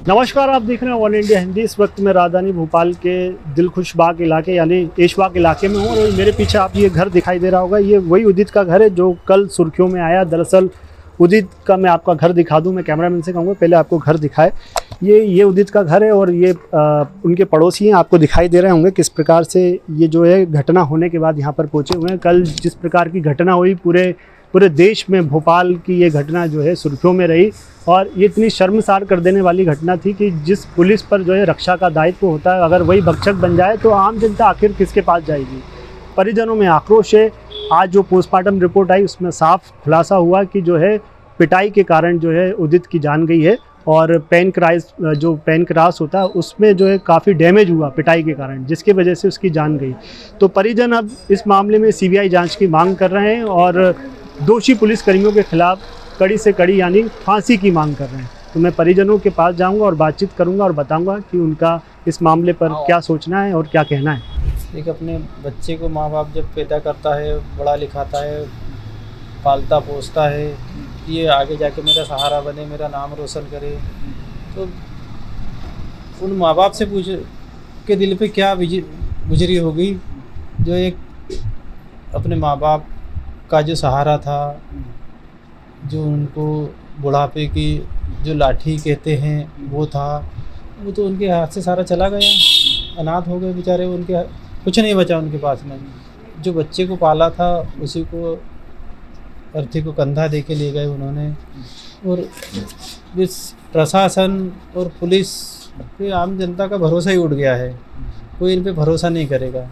नमस्कार, आप देख रहे हैं वन इंडिया हिंदी। इस वक्त मैं राजधानी भोपाल के दिलखुश बाग इलाके यानी ऐशबाग इलाके में हूँ और मेरे पीछे आप ये घर दिखाई दे रहा होगा, ये वही उदित का घर है जो कल सुर्खियों में आया। दरअसल उदित का मैं आपका घर दिखा दूं, मैं कैमरामैन से कहूँगा पहले आपको घर दिखाए। ये उदित का घर है और ये उनके पड़ोसी हैं, आपको दिखाई दे रहे होंगे किस प्रकार से ये जो है घटना होने के बाद यहाँ पर पहुँचे हुए हैं। कल जिस प्रकार की घटना हुई पूरे देश में भोपाल की ये घटना जो है सुर्खियों में रही और ये इतनी शर्मसार कर देने वाली घटना थी कि जिस पुलिस पर जो है रक्षा का दायित्व होता है, अगर वही भक्षक बन जाए तो आम जनता आखिर किसके पास जाएगी। परिजनों में आक्रोश है। आज जो पोस्टमार्टम रिपोर्ट आई उसमें साफ खुलासा हुआ कि जो है पिटाई के कारण जो है उदित की जान गई है और पेनक्रास होता है उसमें जो है काफ़ी डैमेज हुआ पिटाई के कारण, जिसकी वजह से उसकी जान गई। तो परिजन अब इस मामले में सीबीआई जांच की मांग कर रहे हैं और दोषी पुलिसकर्मियों के खिलाफ कड़ी से कड़ी यानी फांसी की मांग कर रहे हैं। तो मैं परिजनों के पास जाऊंगा और बातचीत करूंगा और बताऊंगा कि उनका इस मामले पर क्या सोचना है और क्या कहना है। एक अपने बच्चे को माँ बाप जब पैदा करता है, बड़ा लिखाता है, पालता पोसता है, ये आगे जाके मेरा सहारा बने, मेरा नाम रोशन करे, तो उन माँ बाप से पूछ के दिल पे क्या गुजरी होगी जो एक अपने माँ बाप का जो सहारा था, जो उनको बुढ़ापे की जो लाठी कहते हैं वो था, वो तो उनके हाथ से सारा चला गया। अनाथ हो गए बेचारे, उनके कुछ नहीं बचा उनके पास में। जो बच्चे को पाला था उसी को अर्थी को कंधा दे के ले गए उन्होंने। और इस प्रशासन और पुलिस पे आम जनता का भरोसा ही उठ गया है, कोई इन पे भरोसा नहीं करेगा।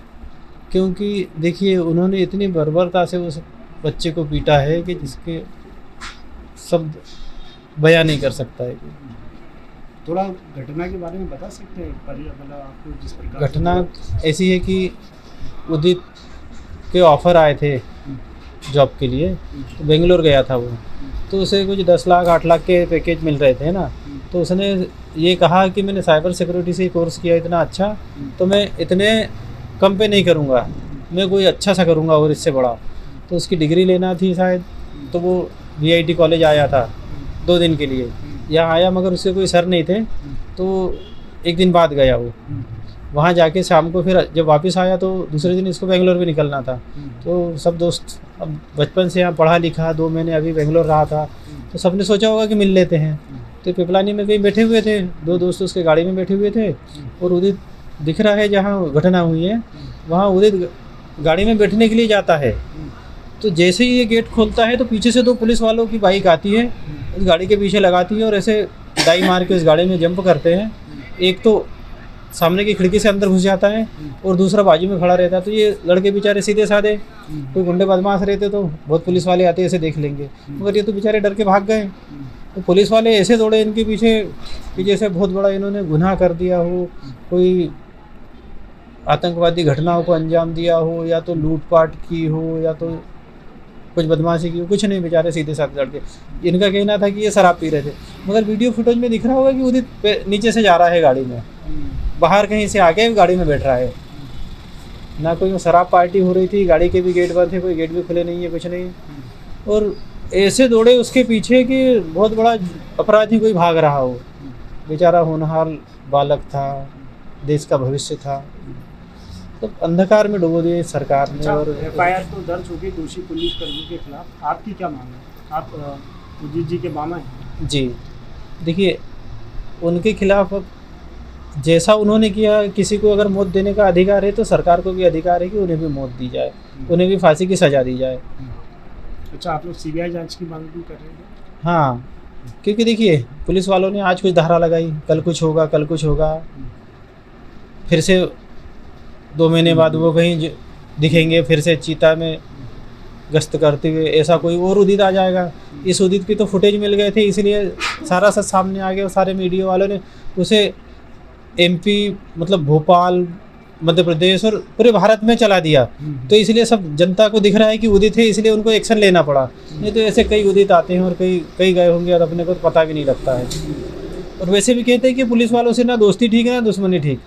क्योंकि देखिए उन्होंने इतनी बर्बरता से उस बच्चे को पीटा है कि जिसके शब्द बयां नहीं कर सकता है। थोड़ा घटना के बारे में बता सकते हैं? मतलब आपको जिस प्रकार घटना ऐसी है कि उदित के ऑफ़र आए थे जॉब के लिए, तो बेंगलोर गया था वो, तो उसे कुछ 10 लाख 8 लाख के पैकेज मिल रहे थे ना। तो उसने ये कहा कि मैंने साइबर सिक्योरिटी से कोर्स किया इतना अच्छा, तो मैं इतने कम पे नहीं करूँगा, मैं कोई अच्छा सा करूँगा और इससे बड़ा। तो उसकी डिग्री लेना थी शायद, तो वो VIT कॉलेज आया था 2 दिन के लिए। यहाँ आया मगर उसके कोई सर नहीं थे, तो 1 दिन बाद गया वो। वहाँ जाके शाम को फिर जब वापस आया तो दूसरे दिन इसको बेंगलोर भी निकलना था। तो सब दोस्त, अब बचपन से यहाँ पढ़ा लिखा, 2 महीने अभी बेंगलोर रहा था, तो सबने सोचा होगा कि मिल लेते हैं। तो पिपलानी में कहीं बैठे हुए थे, 2 दोस्त उसके गाड़ी में बैठे हुए थे और उदित दिख रहा है जहाँ घटना हुई है वहाँ उदित गाड़ी में बैठने के लिए जाता है। तो जैसे ही ये गेट खोलता है तो पीछे से 2 पुलिस वालों की बाइक आती है, उस गाड़ी के पीछे लगाती है और ऐसे डाई मार के उस गाड़ी में जंप करते हैं। एक तो सामने की खिड़की से अंदर घुस जाता है और दूसरा बाजू में खड़ा रहता है। तो ये लड़के बेचारे सीधे साधे, कोई गुंडे बदमाश रहते तो बहुत पुलिस वाले आते ऐसे देख लेंगे, मगर ये तो बेचारे डर के भाग गए। तो पुलिस वाले ऐसे दौड़े इनके पीछे कि जैसे बहुत बड़ा इन्होंने गुनाह कर दिया हो, कोई आतंकवादी घटनाओं को अंजाम दिया हो, या तो लूटपाट की हो, या तो कुछ बदमाशी की हो। कुछ नहीं, बेचारे सीधे साधे लड़के। इनका कहना था कि ये शराब पी रहे थे, मगर वीडियो फुटेज में दिख रहा होगा कि उदित नीचे से जा रहा है गाड़ी में, बाहर कहीं से आके गाड़ी में बैठ रहा है। ना कोई शराब पार्टी हो रही थी, गाड़ी के भी गेट बंद थे, कोई गेट भी खुले नहीं है, कुछ नहीं। और ऐसे दौड़े उसके पीछे कि बहुत बड़ा अपराधी कोई भाग रहा हो। बेचारा होनहार बालक था, देश का भविष्य था, तो अंधकार में डुबो दिए सरकार ने। और FIR तो दर्ज होगी दोषी पुलिसकर्मियों के खिलाफ, आपकी क्या मांग है? आप उदित जी के मामा हैं? जी, देखिए उनके खिलाफ अब जैसा उन्होंने किया, किसी को अगर मौत देने का अधिकार है तो सरकार को भी अधिकार है कि उन्हें भी मौत दी जाए, उन्हें भी फांसी की सज़ा दी जाए। अच्छा, आप लोग CBI जांच की मांग भी कर रहे हैं? हाँ, क्योंकि देखिए पुलिस वालों ने आज कुछ धारा लगाई, कल कुछ होगा, कल कुछ होगा, फिर से 2 महीने बाद वो कहीं दिखेंगे, फिर से चीता में गश्त करते हुए ऐसा कोई और उदित आ जाएगा। इस उदित की तो फुटेज मिल गए थे, इसलिए सारा सच सामने आ गया और सारे मीडिया वालों ने उसे MP मतलब भोपाल, मध्य प्रदेश और पूरे भारत में चला दिया। तो इसलिए सब जनता को दिख रहा है कि उदित है, इसलिए उनको एक्शन लेना पड़ा। नहीं तो ऐसे कई उदित आते हैं और कई गए होंगे और अपने को तो पता भी नहीं लगता है। और वैसे भी कहते हैं कि पुलिस वालों से ना दोस्ती ठीक है ना दुश्मनी ठीक।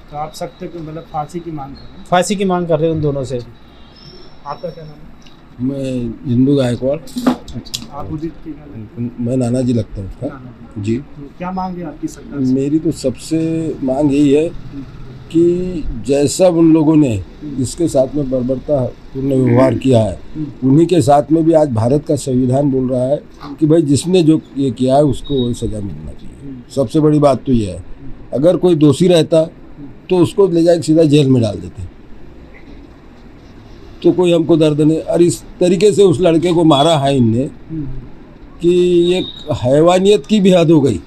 तो आप सख्त मतलब फांसी की मांग कर रहे हैं? फांसी की मांग कर रहे हैं उन दोनों से। आपका क्या नाम है? मैं जिंदू गायकवाड़, अच्छा, आप उदित के क्या लगता है? मैं नाना जी लगता हूँ उसका। नाना जी। जी, तो क्या मांग है आपकी सरकार से? मेरी तो सबसे मांग यही है कि जैसा उन लोगों ने जिसके साथ में बर्बरता पूर्ण व्यवहार किया है, उन्हीं के साथ में भी आज भारत का संविधान बोल रहा है कि भाई जिसने जो ये किया है उसको वही सज़ा मिलना चाहिए। सबसे बड़ी बात तो ये है, अगर कोई दोषी रहता तो उसको ले जाके सीधा जेल में डाल देते, तो कोई हमको दर्द नहीं। और इस तरीके से उस लड़के को मारा है इनने कि एक हैवानियत की भी हद हो गई,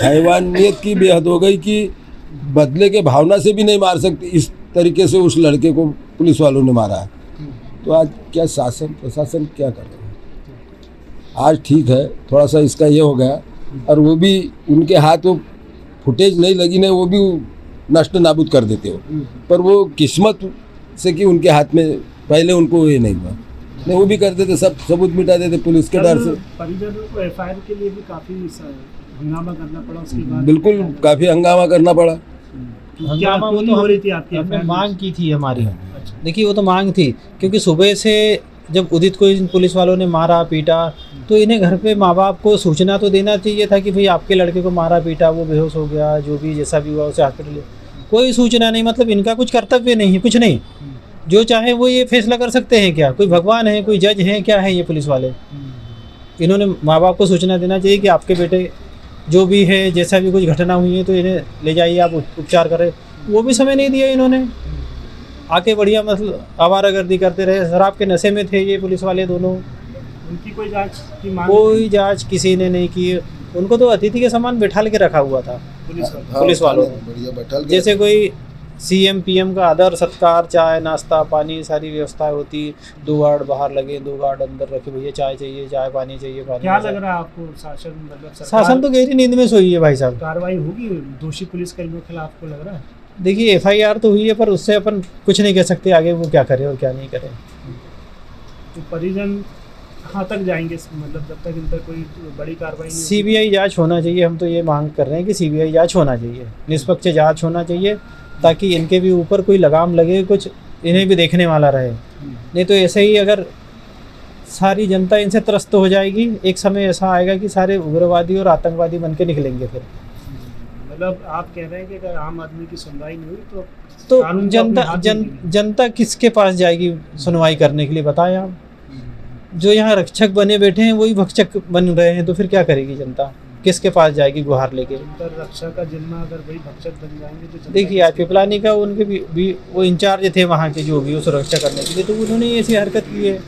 हैवानियत की भी हद हो गई कि बदले के भावना से भी नहीं मार सकती, इस तरीके से उस लड़के को पुलिस वालों ने मारा है। तो आज क्या शासन प्रशासन क्या कर रहे हैं? आज ठीक है, थोड़ा सा इसका ये हो गया, और वो भी उनके हाथ वो फुटेज नहीं लगी नहीं, वो भी नष्ट नाबूद कर देते हो, पर वो किस्मत से कि उनके हाथ में पहले उनको ये नहीं हुआ, नहीं वो भी कर देते, सब सबूत मिटा देते पुलिस के डर से। परिजनों को एफआईआर के लिए भी काफी हंगामा करना पड़ा उसके बाद। बिल्कुल, काफ़ी हंगामा करना पड़ा। क्या हंगामा वो क्यों तो हो रही थी आपकी हमने FIR? मांग की थी हमारी। अच्छा। देखिए वो तो मांग थी, क्योंकि सुबह से जब उदित को इन पुलिस वालों ने मारा पीटा, तो इन्हें घर पे माँ बाप को सूचना तो देना चाहिए था कि भाई आपके लड़के को मारा पीटा, वो बेहोश हो गया, जो भी जैसा भी हुआ उसे हॉस्पिटल। कोई सूचना नहीं, मतलब इनका कुछ कर्तव्य नहीं, कुछ नहीं, जो चाहे वो ये फैसला कर सकते हैं क्या? कोई भगवान है, कोई जज है, क्या है ये पुलिस वाले? इन्होंने माँ बाप को सूचना देना चाहिए कि आपके बेटे जो भी है, जैसा भी कुछ घटना हुई है तो इन्हें ले जाइए, आप उपचार करें। वो भी समय नहीं दिया इन्होंने, आके बढ़िया मतलब आवारागर्दी करते रहे, शराब के नशे में थे ये पुलिस वाले दोनों। उनकी कोई जांच की मांग? कोई जांच किसी ने नहीं की, उनको तो अतिथि के समान बिठाल के रखा हुआ था पुलिस वालों ने, बढ़िया बैठल जैसे कोई सीएम पीएम का आदर सत्कार, चाय नाश्ता पानी सारी व्यवस्था होती। 2 गार्ड बाहर लगे, 2 गार्ड अंदर रखे, भैया चाय चाहिए, चाय पानी चाहिए, पानी। क्या लग रहा है आपको शासन मतलब सरकार शासन तो गहरी नींद में सोई है भाई साहब। कार्रवाई होगी दोषी पुलिसकर्मियों के खिलाफ, आपको लग रहा है? देखिए एफआईआर तो हुई है, पर उससे अपन कुछ नहीं कह सकते आगे वो क्या करे और क्या नहीं करे। तो परिजन कहाँ तक जाएंगे मतलब जब तक इन पर कोई बड़ी कार्रवाई नहीं होगी? सीबीआई जांच होना चाहिए, हम तो ये मांग कर रहे हैं कि सीबीआई जांच होना चाहिए, निष्पक्ष जांच होना चाहिए, ताकि इनके भी ऊपर कोई लगाम लगे, कुछ इन्हें भी देखने वाला रहे। नहीं तो ऐसे ही अगर सारी जनता इनसे त्रस्त हो जाएगी, एक समय ऐसा आएगा कि सारे उग्रवादी और आतंकवादी बन के निकलेंगे फिर। मतलब आप कह रहे हैं कि अगर आम आदमी की सुनवाई नहीं हुई तो कानून को अपने हाथ में लेंगे। जनता किसके पास जाएगी सुनवाई करने के लिए, बताएं आप? जो यहाँ रक्षक बने बैठे हैं वही भक्षक बन रहे हैं, तो फिर क्या करेगी जनता? किसके पास जाएगी गुहार लेके? पर रक्षा का जिम्मा अगर वही भक्षक बन जाएंगे तो जनता देखिए आज पिपलानी का उनके भी वो इंचार्ज थे वहाँ के, जो भी वो सुरक्षा करने के लिए, तो उन्होंने ऐसी हरकत की है।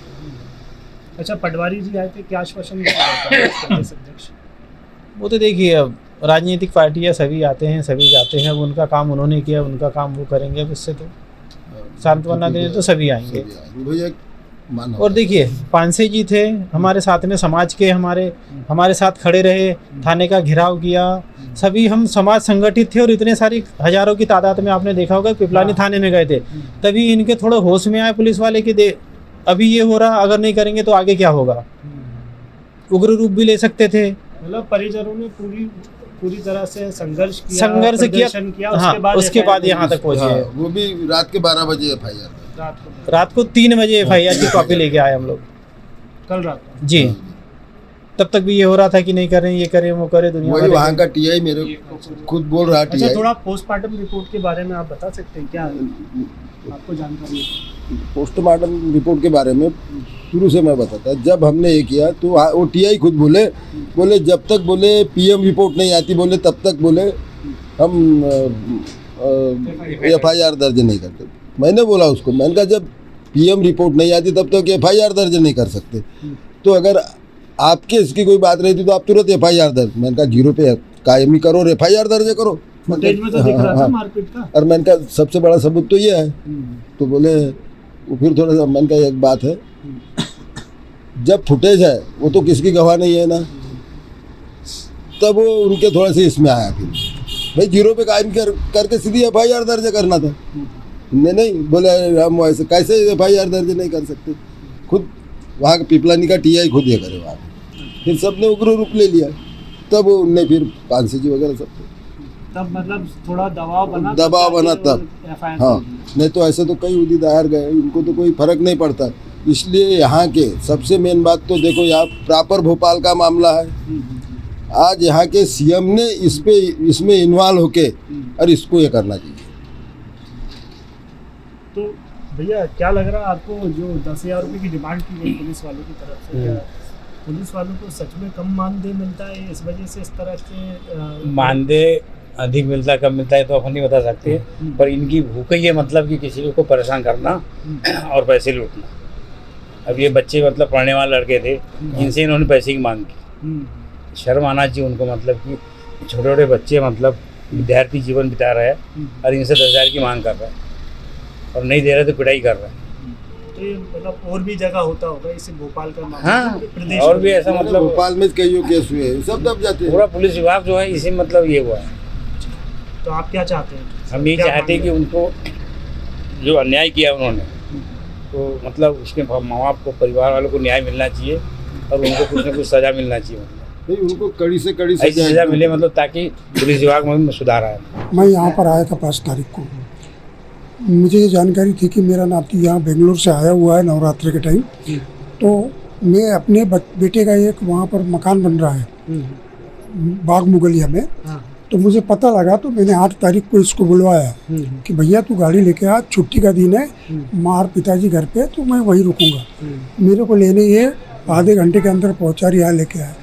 अच्छा, पटवारी जी आए थे, क्या आश्वासन दिया जाता है प्रदेश अध्यक्ष? वो तो देखिए अब राजनीतिक पार्टियाँ सभी आते हैं सभी जाते हैं, अब उनका काम उन्होंने किया, उनका काम वो करेंगे, अब इससे तो सांत्वना देने तो सभी आएंगे। और देखिए पानसे जी थे हमारे साथ में, समाज के हमारे साथ खड़े रहे, थाने का घेराव किया, सभी हम समाज संगठित थे, और इतने सारी हजारों की तादाद में आपने देखा होगा पिपलानी थाने में गए थे, तभी इनके थोड़ा होश में आए पुलिस वाले कि अभी ये हो रहा, अगर नहीं करेंगे तो आगे क्या होगा। उग्र रूप भी ले सकते थे। मतलब परिजनों ने पूरी तरह से संघर्ष किया, प्रदर्शन किया, उसके बाद यहाँ तक पहुँचे हैं। वो भी रात के 12 बजे FIR रात को 3 बजे FIR की कॉपी लेके आए हम लोग, कल रात को। जी। तब तक भी ये हो रहा था कि नहीं करें, ये करें वो करें, दुनिया वही वहाँ का TI मेरे खुद बोल रहा अच्छा, TI। थोड़ा पोस्टमार्टम रिपोर्ट के बारे में आप बता सकते हैं क्या आपको जानकारी है? पोस्टमार्टम रिपोर्ट के बारे में शुरू से मैं बताता, जब हमने ये किया तो वो TI खुद बोले जब तक बोले PM रिपोर्ट नहीं आती, बोले तब तक बोले हम FIR दर्ज नहीं करते। मैंने बोला उसको, मैंने कहा जब PM रिपोर्ट नहीं आती तब तक FIR दर्ज नहीं कर सकते, तो अगर आपके इसकी कोई बात रहती तो आप तुरंत FIR दर्ज, मैंने कहा 0 पे कायमी करो और FIR दर्ज करो। फुटेज में तो दिख रहा था मारपीट का। और मैंने कहा सबसे बड़ा सबूत तो ये है। तो बोले वो फिर थोड़ा सा, मैंने कहा एक बात है, जब फुटेज है वो तो किसकी गवाह नहीं है ना, तब वो उनके थोड़ा से इसमें आया, फिर भाई 0 पे कायम करके सीधी FIR दर्ज करना था। नहीं बोले हम ऐसे कैसे FIR दर्ज नहीं कर सकते, खुद वहाँ के पिपलानी का TI खुद ये करे वहाँ, फिर सबने उग्र रूप ले लिया, तब उनने फिर पानसे जी वगैरह सब, तब मतलब थोड़ा दबाव बना तब। FIR हाँ, नहीं तो ऐसे तो कई उदी दायर गए, उनको तो कोई फर्क नहीं पड़ता, इसलिए यहाँ के सबसे मेन बात तो देखो, यहाँ प्रॉपर भोपाल का मामला है। आज यहाँ के सीएम ने इसमें इन्वॉल्व होके और इसको ये करना चाहिए। तो भैया क्या लग रहा है आपको, जो 10,000 रुपये की डिमांड की गई पुलिस वालों की तरफ से, क्या पुलिस वालों को सच में कम मानदेय मिलता है, इस वजह से इस तरह से मानदेय अधिक मिलता है कम मिलता है तो अपन नहीं बता सकते, पर इनकी भूख ही है मतलब कि किसी को परेशान करना और पैसे लूटना। अब ये बच्चे मतलब पढ़ने वाले लड़के थे, इनसे इन्होंने पैसे की मांग की। शर्म आना चाहिए उनको, मतलब कि छोटे छोटे बच्चे मतलब विद्यार्थी जीवन बिता रहे हैं और इनसे 10,000 की मांग कर रहे हैं और नहीं दे रहे तो पिटाई कर रहे हैं। तो ये मतलब और भी जगह होता होगा, इसे भोपाल का मामला, हाँ, प्रदेश और में भी ऐसा मतलब भोपाल में कई केस हुए हैं, सब दब जाते हैं। पूरा पुलिस विभाग जो है इसी मतलब ये हुआ है। तो आप क्या चाहते हैं? हम ये क्या चाहते हैं कि उनको जो अन्याय किया उन्होंने, तो मतलब उसके माँ बाप को, परिवार वालों को न्याय मिलना चाहिए और उनको कुछ न कुछ सज़ा मिलना चाहिए। मतलब नहीं, उनको कड़ी से कड़ी ऐसी सज़ा मिले मतलब ताकि पुलिस विभाग में सुधार आए। मैं यहाँ पर आया था 5 तारीख को। मुझे ये जानकारी थी कि मेरा नाती यहाँ बेंगलोर से आया हुआ है नवरात्रि के टाइम, तो मैं अपने बेटे का एक वहाँ पर मकान बन रहा है बाग मुगलिया में, तो मुझे पता लगा तो मैंने 8 तारीख को इसको बुलवाया कि भैया तू गाड़ी लेके आ, छुट्टी का दिन है, माँ और पिताजी घर पे, तो मैं वहीं रुकूंगा। मेरे को लेने ये आधे घंटे के अंदर पहुँचा, यहाँ लेके आया।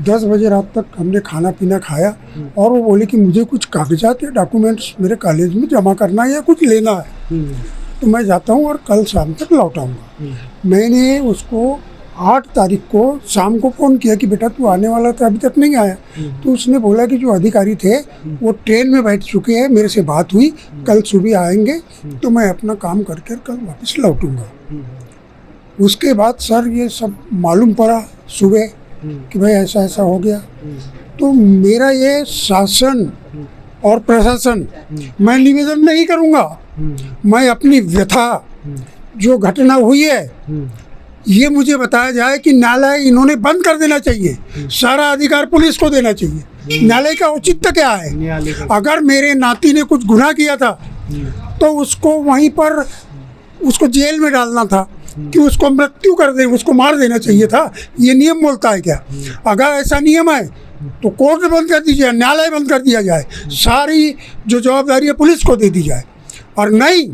10 बजे रात तक हमने खाना पीना खाया और वो बोले कि मुझे कुछ कागजात या डॉक्यूमेंट्स मेरे कॉलेज में जमा करना है या कुछ लेना है, तो मैं जाता हूँ और कल शाम तक लौट आऊँगा। मैंने उसको 8 तारीख को शाम को फ़ोन किया कि बेटा तू आने वाला था, अभी तक नहीं आया। तो उसने बोला कि जो अधिकारी थे वो ट्रेन में बैठ चुके हैं, मेरे से बात हुई, कल सुबह आएंगे तो मैं अपना काम करके कल वापस लौटूंगा। उसके बाद सर ये सब मालूम पड़ा सुबह कि भाई ऐसा ऐसा हो गया। तो मेरा ये शासन और प्रशासन, मैं निवेदन नहीं करूँगा, मैं अपनी व्यथा जो घटना हुई है ये मुझे बताया जाए कि न्यायालय इन्होंने बंद कर देना चाहिए, सारा अधिकार पुलिस को देना चाहिए। न्यायालय का औचित्य क्या है? अगर मेरे नाती ने कुछ गुनाह किया था तो उसको वहीं पर उसको जेल में डालना था कि उसको मृत्यु कर दे, उसको मार देना चाहिए था। ये नियम बोलता है क्या? अगर ऐसा नियम है तो कोर्ट बंद कर दीजिए, न्यायालय बंद कर दिया जाए, सारी जो जवाबदारी है पुलिस को दे दी जाए। और नहीं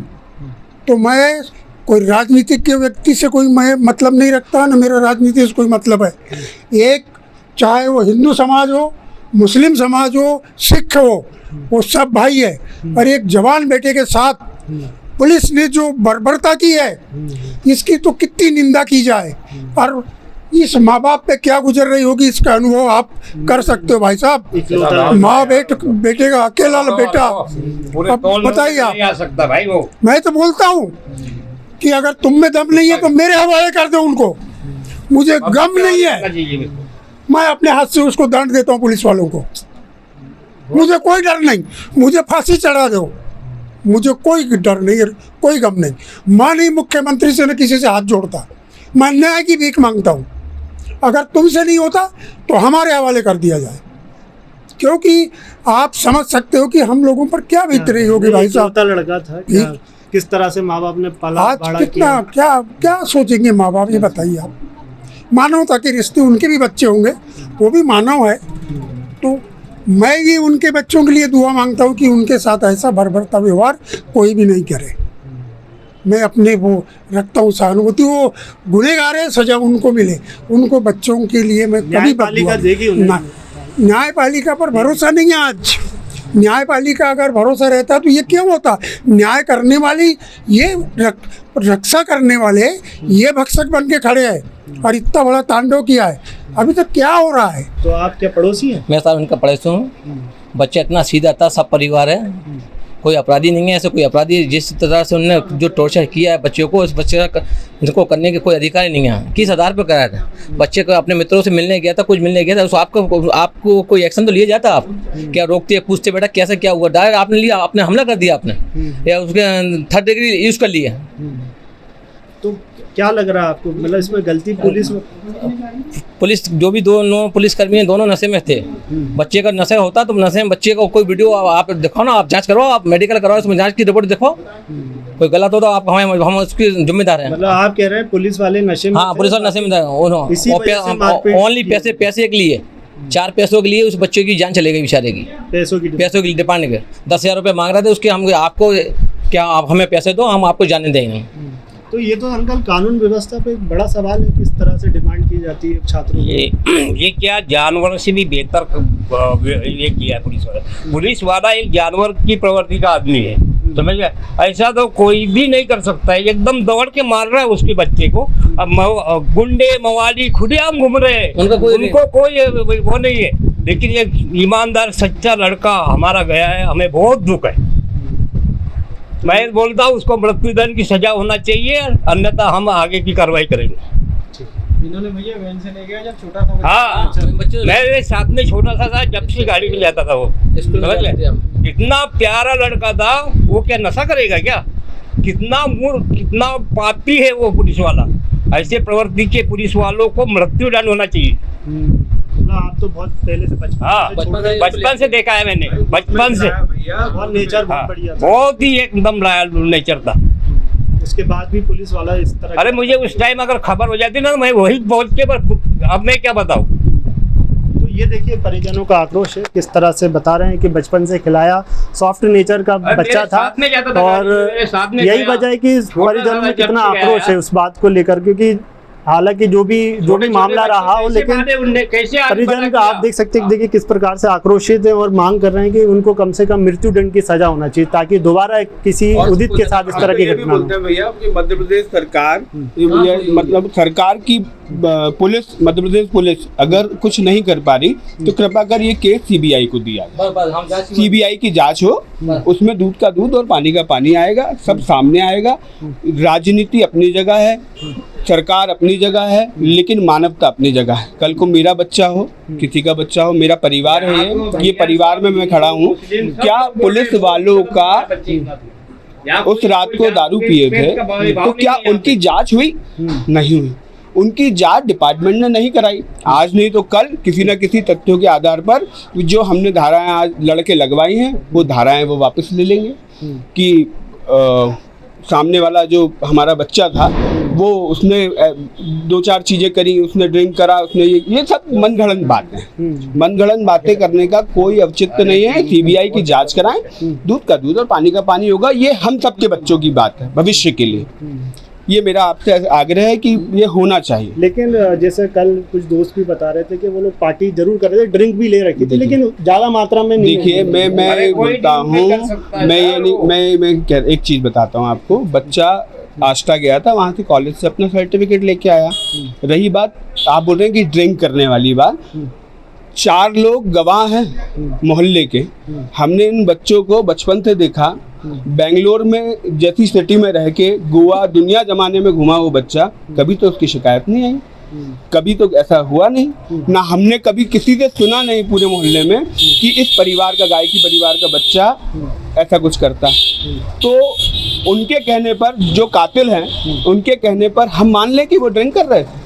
तो मैं कोई राजनीतिक के व्यक्ति से कोई मैं मतलब नहीं रखता, ना मेरा राजनीति से कोई मतलब है। एक चाहे वो हिंदू समाज हो, मुस्लिम समाज हो, सिख हो, वो सब भाई है। और एक जवान बेटे के साथ पुलिस ने जो बर्बरता की है इसकी तो कितनी निंदा की जाए। और इस माँ बाप पे क्या गुजर रही होगी इसका अनुभव आप कर सकते हो भाई साहब। माँ बेटे का अकेला बेटा, अब बताइए आप। मैं तो बोलता हूँ कि अगर तुम में दम नहीं है तो मेरे हवाले कर दो उनको, मुझे गम नहीं है, मैं अपने हाथ से उसको दंड देता हूँ पुलिस वालों को, मुझे कोई डर नहीं, मुझे फांसी चढ़ा दो, मुझे कोई डर नहीं, कोई गम नहीं। मैं नहीं मुख्यमंत्री से न किसी से हाथ जोड़ता, मैं न्याय की भीख मांगता हूँ। अगर तुमसे नहीं होता तो हमारे हवाले कर दिया जाए, क्योंकि आप समझ सकते हो कि हम लोगों पर क्या बीत रही होगी भाई साहब। लड़का था क्या, किस तरह से माँ बाप ने पाला आज कितना क्या क्या सोचेंगे माँ बाप, ये बताइए आप। मानवता के रिश्ते, उनके भी बच्चे होंगे, वो भी मानव है। तो मैं भी उनके बच्चों के लिए दुआ मांगता हूँ कि उनके साथ ऐसा बर्बरता व्यवहार कोई भी नहीं करे। मैं अपने वो रखता हूँ सहानुभूति, वो गुनहगार है, सजा उनको मिले, उनको बच्चों के लिए मैं कभी न्यायपालिका पर भरोसा नहीं है आज। न्यायपालिका अगर भरोसा रहता तो ये क्यों होता? न्याय करने वाली, ये रक्षा करने वाले ये भक्षक बन के खड़े हैं और इतना बड़ा तांडव किया है। अभी तक क्या हो रहा है? तो आप क्या पड़ोसी हैं? मैं साहब इनका पड़ोसी हूँ। बच्चा इतना सीधा था, सब परिवार है, कोई अपराधी नहीं है। ऐसे कोई अपराधी जिस तरह से उन्होंने जो टॉर्चर किया है बच्चों को, उस बच्चे का इनको करने के कोई अधिकार नहीं है। किस आधार पर कराया था? बच्चे को अपने मित्रों से मिलने गया था, कुछ मिलने गया था, उसको आपको कोई एक्शन तो लिया जाता? आप क्या रोकते, पूछते बेटा कैसे क्या हुआ? डायरेक्ट आपने लिया, आपने हमला कर दिया आपने, या उसके 3rd डिग्री यूज़ कर लिया। तो क्या लग रहा है आपको, मतलब इसमें गलती पुलिस में? पुलिस जो भी दोनों पुलिसकर्मी हैं दोनों नशे में थे। बच्चे का नशा होता तो नशे में बच्चे का कोई वीडियो आप दिखाओ ना, आप जांच करवाओ, आप मेडिकल करवाओ, उसमें जांच की रिपोर्ट दिखाओ। कोई गलत हो तो आप हम उसकी जिम्मेदार हैं। मतलब आप कह रहे हैं पुलिस वाले नशे में? हाँ, पुलिस वाले नशे में इसी वजह से मारपीट ओनली पैसे के लिए, 4 पैसों के लिए उस बच्चे की जान चले गई बेचारे की। पैसों के लिए डिपार्ट के 10,000 रुपये मांग रहे थे उसके। हम आपको क्या, आप हमें पैसे दो, हम आपको जाने देंगे। तो ये तो अंकल कानून व्यवस्था पे एक बड़ा सवाल है, किस तरह से डिमांड की जाती है छात्रों ये क्या जानवर से भी बेहतर ये किया है पुलिस वाला। पुलिस वाला एक जानवर की प्रवृत्ति का आदमी है, समझ गए? ऐसा तो कोई भी नहीं कर सकता है। एकदम दौड़ के मार रहा है उसके बच्चे को। अब गुंडे मवाली खुलेआम घूम रहे हैं, उनको कोई वो नहीं है। लेकिन एक ईमानदार सच्चा लड़का हमारा गया है, हमें बहुत दुख है। मैं बोलता हूँ उसको मृत्युदंड की सजा होना चाहिए, अन्यथा हम आगे की कार्रवाई करेंगे। इन्होंने भैया वैन से ले गया जब छोटा था। हाँ, मेरे साथ में छोटा सा था, जब से गाड़ी में जाता था वो। इतना प्यारा लड़का था वो, क्या नशा करेगा क्या? कितना मूर्ख, कितना पापी है वो पुलिस वाला। ऐसे प्रवृत्ति के पुलिस वालों को मृत्युदंड होना चाहिए। आप तो बहुत पहले से बचपन से देखा है मैंने, बचपन से। बहुत नेचर बहुत बढ़िया था। बहुत ही एकदम लॉयल नेचर था। उसके बाद भी पुलिस वाला इस तरह? अरे मुझे उस टाइम अगर खबर हो जाती ना, मैं वही पहुंच के, पर अब मैं क्या बताऊं। तो ये देखिए परिजनों का आक्रोश है, किस तरह से बता रहे हैं कि बचपन से खिलाया, सॉफ्ट नेचर का बच्चा था। और यही वजह है कि परिजनों में कितना आक्रोश है उस बात को लेकर, क्योंकि हालांकि जो भी मामला रहा हो, लेकिन परिजन का आप देख सकते हैं, देखिए किस प्रकार से आक्रोशित है और मांग कर रहे हैं कि उनको कम से कम मृत्युदंड की सजा होना चाहिए, ताकि दोबारा किसी उदित के साथ इस तरह की घटना हो। भैया मध्य प्रदेश सरकार, मतलब सरकार की पुलिस, मध्य प्रदेश पुलिस अगर कुछ नहीं कर पा रही तो कृपा कर ये केस सीबीआई को दिया जाए। सीबीआई की जांच हो, उसमें दूध का दूध और पानी का पानी आएगा, सब सामने आएगा। राजनीति अपनी जगह है, सरकार अपनी जगह है, लेकिन मानवता अपनी जगह है। कल को मेरा बच्चा हो, किसी का बच्चा हो, मेरा परिवार है, ये परिवार में मैं खड़ा हूँ। क्या पुलिस वालों का उस रात को दारू पिए थे तो क्या उनकी जांच हुई? नहीं हुई। उनकी जांच डिपार्टमेंट ने नहीं कराई। आज नहीं तो कल किसी न किसी तथ्यों के आधार पर जो हमने धाराएं आज लड़के लगवाई हैं, वो धाराएं वो वापस ले लेंगे कि सामने वाला जो हमारा बच्चा था वो उसने 2-4 चीज़ें करी, उसने ड्रिंक करा, उसने ये सब मनगढ़ंत बातें। मनगढ़ंत बातें करने का कोई औचित्य नहीं है। सीबीआई की जांच कराएं, दूध का दूध और पानी का पानी होगा। ये हम सब के बच्चों की बात है, भविष्य के लिए। ये मेरा आपसे आग्रह है कि ये होना चाहिए। लेकिन जैसे कल कुछ दोस्त भी बता रहे थे कि वो लोग पार्टी जरूर कर रहे थे, ड्रिंक भी ले रखी थी, लेकिन ज्यादा मात्रा में नहीं। देखिए मैं बोलता हूँ, मैं एक चीज बताता हूँ आपको। बच्चा आष्टा गया था, वहाँ से कॉलेज से अपना सर्टिफिकेट लेके आया। रही बात आप बोल रहे हैं कि ड्रिंक करने वाली बात, 4 लोग गवाह हैं मोहल्ले के। हमने इन बच्चों को बचपन से देखा। बेंगलोर में जैसी सिटी में रह के गोवा दुनिया जमाने में घुमा वो बच्चा, कभी तो उसकी शिकायत नहीं आई, कभी तो ऐसा हुआ नहीं। ना हमने कभी किसी से सुना नहीं पूरे मोहल्ले में कि इस परिवार का, गायकी परिवार का बच्चा ऐसा कुछ करता। तो उनके कहने पर, जो कातिल हैं उनके कहने पर हम मान लें कि वो ड्रिंक कर रहे थे।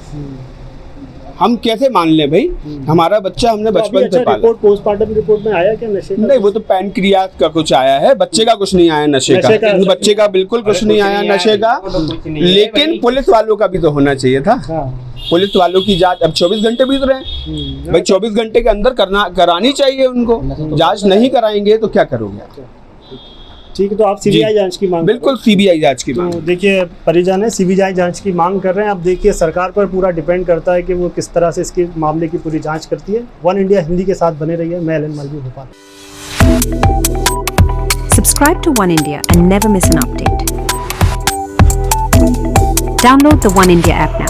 हम कैसे मान लें भाई? हमारा बच्चा हमने बचपन से पाला। पोस्टमार्टम रिपोर्ट में आया क्या नशे का? नहीं, वो तो पैनक्रियाज का कुछ आया है, बच्चे का कुछ नहीं आया नशे का। बच्चे का बिल्कुल कुछ नहीं आया नशे का। लेकिन पुलिस वालों का भी तो होना चाहिए था। पुलिस वालों की जांच, अब 24 घंटे बीत रहे हैं भाई, 24 घंटे के अंदर करानी चाहिए उनको। जांच नहीं कराएंगे तो क्या करोगे? ठीक है, तो आप सीबीआई जांच की मांग? बिल्कुल सीबीआई जांच की मांग। तो देखिए परिजन है सीबीआई जांच की मांग कर रहे हैं। अब देखिए सरकार पर पूरा डिपेंड करता है कि वो किस तरह से इसके मामले की पूरी जांच करती है। वन इंडिया हिंदी के साथ बने रहिए। मैं Alan Malvi, Bhopal. Subscribe to One India and never miss an update. Download the One India app now.